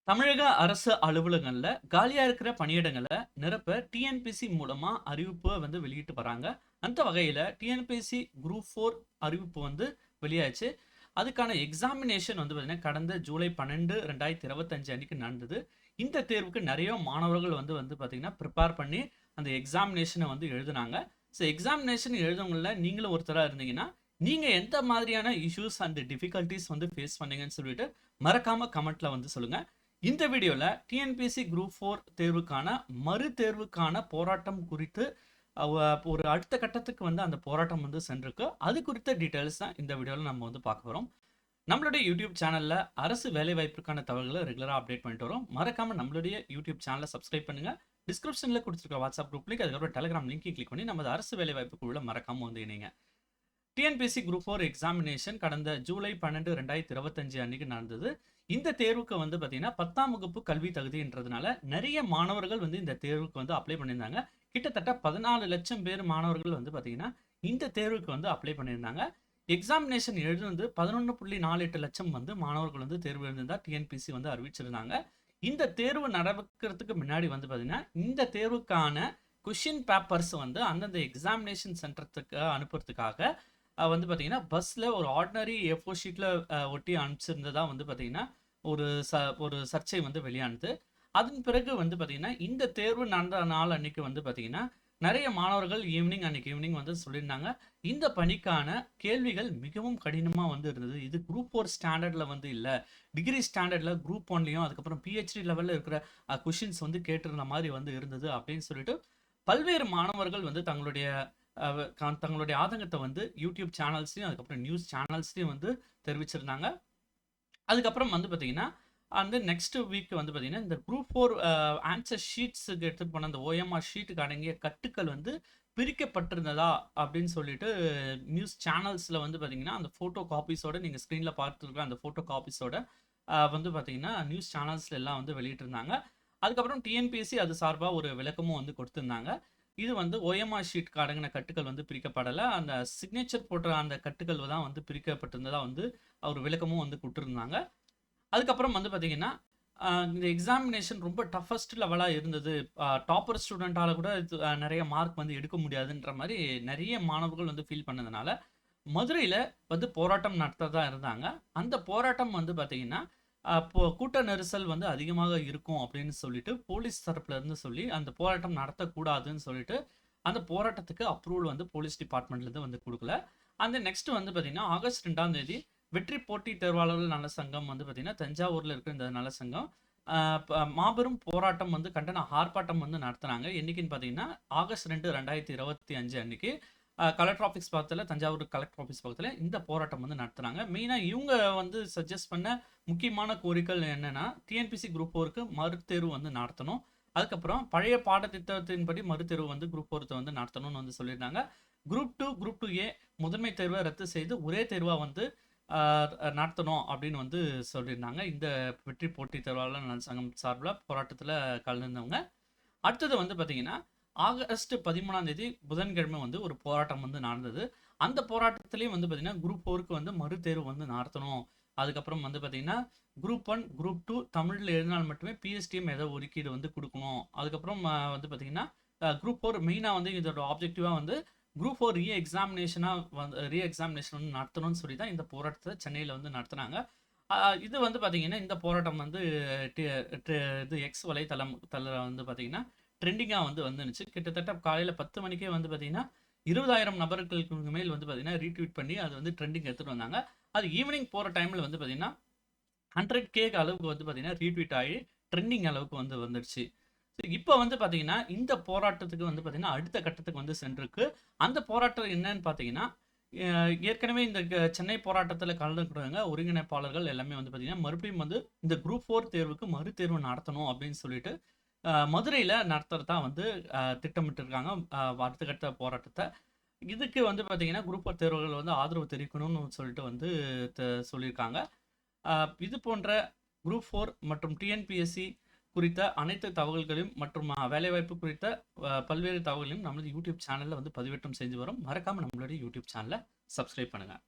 தமிழக அரசு அலுவலகங்கள்ல காலியா இருக்கிற பணியிடங்கள நிரப்ப டிஎன்பிஎஸ்சி மூலமா அறிவிப்பு வெளியிட்டு வராங்க. அந்த வகையில டிஎன்பிஎஸ்சி குரூப் 4 அறிவிப்பு வெளியாச்சு. அதுக்கான எக்ஸாமினேஷன் பார்த்தீங்கன்னா, கடந்த ஜூலை 12, 2025 அன்னைக்கு நடந்தது. இந்த தேர்வுக்கு நெறைய மாணவர்கள் பார்த்தீங்கன்னா, பிரிப்பேர் பண்ணி அந்த எக்ஸாமினேஷன எழுதுனாங்க. எக்ஸாமினேஷன் எழுதுனவங்கள்ல நீங்களும் ஒருத்தரா இருந்தீங்கன்னா, நீங்க எந்த மாதிரியான இஷ்யூஸ் அண்ட் டிஃபிகல்டீஸ் ஃபேஸ் பண்ணீங்கன்னு சொல்லிட்டு மறக்காம கமெண்ட்ல சொல்லுங்க. இந்த வீடியோல டிஎன்பிஎஸ்சி குரூப் 4 தேர்வுக்கான மறு தேர்வுக்கான போராட்டம் குறித்து ஒரு அடுத்த கட்டத்துக்கு அந்த போராட்டம் சென்றிருக்கு. அது குறித்த டீடைல்ஸ் தான் இந்த வீடியோல நம்ம பார்க்க போறோம். நம்மளுடைய யூடியூப் சேனல்ல அரசு வேலைவாய்ப்புக்கான தகவல்களை ரெகுலரா அப்டேட் பண்ணிட்டு வரோம். மறக்காம நம்மளுடைய யூடியூப் சேனலை சப்ஸ்கிரைப் பண்ணுங்க. டிஸ்கிரிப்ஷன்ல கொடுத்துருக்க வாட்ஸ்அப் குரூப் லிங்க், அதுக்கப்புறம் டெலிகிராம் லிங்கையும் கிளிக் பண்ணி நமது அரசு வேலைவாய்ப்பு குழுல மறக்காம இணைங்க. டிஎன்பிஎஸ்சி குரூப் 4 எக்ஸாமினேஷன் கடந்த ஜூலை 12, 2025 அன்னைக்கு நடந்தது. இந்த தேர்வுக்கு பார்த்தீங்கன்னா 10ஆம் வகுப்பு கல்வி தகுதின்றதுனால நிறைய மாணவர்கள் இந்த தேர்வுக்கு அப்ளை பண்ணியிருந்தாங்க. கிட்டத்தட்ட 14 லட்சம் பேர் மாணவர்கள் பார்த்தீங்கன்னா இந்த தேர்வுக்கு அப்ளை பண்ணியிருந்தாங்க. எக்ஸாமினேஷன் எழுதுனது 11.48 லட்சம் மாணவர்கள் தேர்வு எழுதிருந்தா டிஎன்பிஎஸ்சி அறிவிச்சிருந்தாங்க. இந்த தேர்வு நடக்கிறதுக்கு முன்னாடி பார்த்தீங்கன்னா இந்த தேர்வுக்கான கொஸ்டின் பேப்பர்ஸ் அந்தந்த எக்ஸாமினேஷன் சென்டருக்கு அனுப்புறதுக்காக பார்த்தீங்கன்னா பஸ்ல ஒரு ஆர்டினரி A4 ஷீட்ல ஒட்டி அனுப்பிச்சிருந்ததா பார்த்தீங்கன்னா ஒரு சர்ச்சை வெளியானது. அதன் பிறகு பார்த்தீங்கன்னா இந்த தேர்வு நடந்த நாள் அன்னைக்கு பார்த்தீங்கன்னா நிறைய மாணவர்கள் அன்னைக்கு ஈவினிங் சொல்லியிருந்தாங்க. இந்த பணிக்கான கேள்விகள் மிகவும் கடினமா இருந்தது. இது குரூப் 4 ஸ்டாண்டர்ட்ல இல்ல, டிகிரி ஸ்டாண்டர்ட்ல குரூப் 1லயும் அதுக்கப்புறம் PhD லெவல்ல இருக்கிற கொஸ்டின்ஸ் கேட்டிருந்த மாதிரி இருந்தது அப்படின்னு சொல்லிட்டு பல்வேறு மாணவர்கள் தங்களுடைய ஆதங்கத்தை யூடியூப் சேனல்ஸ்லயும் அதுக்கப்புறம் நியூஸ் சேனல்ஸ்லயும் தெரிவிச்சிருந்தாங்க. அதுக்கப்புறம் பார்த்தீங்கன்னா அந்த நெக்ஸ்ட் வீக் பார்த்தீங்கன்னா இந்த குரூப் 4 ஆன்சர் ஷீட்ஸுக்கு எடுத்துட்டு போன அந்த OMR ஷீட்டுக்கு அடங்கிய கட்டுக்கள் பிரிக்கப்பட்டிருந்ததா அப்படின்னு சொல்லிட்டு நியூஸ் சேனல்ஸ்ல பார்த்தீங்கன்னா அந்த போட்டோ காப்பீஸோட நீங்க ஸ்கிரீன்ல பார்த்துருக்க அந்த போட்டோ காப்பீஸோட பார்த்தீங்கன்னா நியூஸ் சேனல்ஸ்ல எல்லாம் வெளியிட்டிருந்தாங்க. அதுக்கப்புறம் டிஎன்பிஎஸ்சி அது சார்பா ஒரு விளக்கமும் கொடுத்திருந்தாங்க. இது OMR ஷீட்க்கு அடங்கின கட்டுக்கள் பிரிக்கப்படலை, அந்த சிக்னேச்சர் போட்ட அந்த கட்டுக்கள் தான் பிரிக்கப்பட்டிருந்ததா அவர் விளக்கமும் கொடுத்துருந்தாங்க. அதுக்கப்புறம் பார்த்தீங்கன்னா இந்த எக்ஸாமினேஷன் ரொம்ப டஃபஸ்ட் லெவலாக இருந்தது. டாப்பர் ஸ்டூடெண்ட்டால கூட நிறைய மார்க் எடுக்க முடியாதுன்ற மாதிரி நிறைய மாணவர்கள் ஃபீல் பண்ணதுனால மதுரையில் போராட்டம் நடத்ததா இருந்தாங்க. அந்த போராட்டம் பார்த்தீங்கன்னா கூட்ட நெரிசல் அதிகமாக இருக்கும் அப்படின்னு சொல்லிட்டு போலீஸ் தரப்புல இருந்து சொல்லி அந்த போராட்டம் நடத்தக்கூடாதுன்னு சொல்லிட்டு அந்த போராட்டத்துக்கு அப்ரூவல் போலீஸ் டிபார்ட்மெண்ட்ல இருந்து கொடுக்கல. அந்த நெக்ஸ்ட் பார்த்தீங்கன்னா ஆகஸ்ட் 2ஆம் தேதி வெற்றி போட்டி தேர்வாளர்கள் நல சங்கம் பார்த்தீங்கன்னா தஞ்சாவூர்ல இருக்கிற இந்த நல சங்கம் மாபெரும் போராட்டம் கண்டன ஆர்ப்பாட்டம் நடத்துனாங்க. என்னைக்குன்னு பார்த்தீங்கன்னா ஆகஸ்ட் 2, 2025 அன்னைக்கு கலெக்டர் ஆஃபீஸ் பக்கத்தில், தஞ்சாவூர் கலெக்டர் ஆஃபீஸ் பக்கத்தில் இந்த போராட்டம் நடத்துனாங்க. மெயினாக இவங்க சஜஸ்ட் பண்ண முக்கியமான கோரிக்கைகள் என்னன்னா டிஎன்பிஎஸ்சி குரூப் 4க்கு மறுதேர்வு நடத்தணும். அதுக்கப்புறம் பழைய பாடத்திட்டத்தின்படி மறுதேர்வு குரூப் 4 நடத்தணும்னு சொல்லியிருந்தாங்க. குரூப் 2, குரூப் 2A முதன்மை தேர்வை ரத்து செய்து ஒரே தேர்வா நடத்தணும் அப்படின்னு சொல்லியிருந்தாங்க. இந்த வெற்றி போட்டி தேர்வாளர் நல சங்கம் சார்பில் போராட்டத்தில் கலந்துருந்தவங்க. அடுத்தது பார்த்தீங்கன்னா ஆகஸ்ட் 13ஆம் தேதி புதன்கிழமை ஒரு போராட்டம் நடந்தது. அந்த போராட்டத்திலையும் பார்த்தீங்கன்னா குரூப் 4க்கு மறுதேர்வு நடத்தணும். அதுக்கப்புறம் பார்த்தீங்கன்னா குரூப் 1, குரூப் 2 தமிழில் எழுதினால் மட்டுமே PSTM ஏதோ ஒதுக்கீடு கொடுக்கணும். அதுக்கப்புறம் பார்த்தீங்கன்னா குரூப் 4 மெயினாக இதோட ஆப்ஜெக்டிவாக குரூப் 4 ரீ எக்ஸாமினேஷன் நடத்தணும்னு சொல்லி தான் இந்த போராட்டத்தை சென்னையில் நடத்துனாங்க. இது பார்த்தீங்கன்னா இந்த போராட்டம் இது எக்ஸ் வலைத்தளத்தில் பார்த்தீங்கன்னா ட்ரெண்டிங்காக வந்துருச்சு. கிட்டத்தட்ட காலையில் 10 மணிக்கே பார்த்தீங்கன்னா 20,000 நபர்களுக்கு மேல் பார்த்தீங்கன்னா ரீட்வீட் பண்ணி அது ட்ரெண்டிங் எடுத்துகிட்டு வந்தாங்க. அது ஈவினிங் போகிற டைமில் பார்த்தீங்கன்னா 100K அளவுக்கு பார்த்தீங்கன்னா ரீட்வீட் ஆகி ட்ரெண்டிங் அளவுக்கு வந்துடுச்சு. இப்போ பார்த்தீங்கன்னா இந்த போராட்டத்துக்கு பார்த்தீங்கன்னா அடுத்த கட்டத்துக்கு சென்றிருக்கு. அந்த போராட்டம் என்னன்னு பார்த்தீங்கன்னா ஏற்கனவே இந்த சென்னை போராட்டத்தில் கலந்துக்கிறவங்க ஒருங்கிணைப்பாளர்கள் எல்லாமே பார்த்தீங்கன்னா மறுபடியும் இந்த குரூப் 4 தேர்வுக்கு மறுதேர்வு நடத்தணும் அப்படின்னு சொல்லிட்டு மதுரையில் நடத்துறதா திட்டமிட்டு இருக்காங்க அடுத்த கட்ட போராட்டத்தை. இதுக்கு பார்த்தீங்கன்னா குரூப் 4 தேர்வுகள் ஆதரவு தெரிவிக்கணும்னு சொல்லிட்டு சொல்லியிருக்காங்க. இது போன்ற குரூப் 4 மற்றும் டிஎன்பிஎஸ்சி குறித்த அனைத்து தகவல்களையும் மற்றும் வேலைவாய்ப்பு குறித்த பல்வேறு தகவல்களையும் நமது யூடியூப் சேனலில் பதிவேற்றம் செஞ்சு வரும். மறக்காமல் நம்மளுடைய யூடியூப் சேனலை சப்ஸ்கிரைப் பண்ணுங்கள்.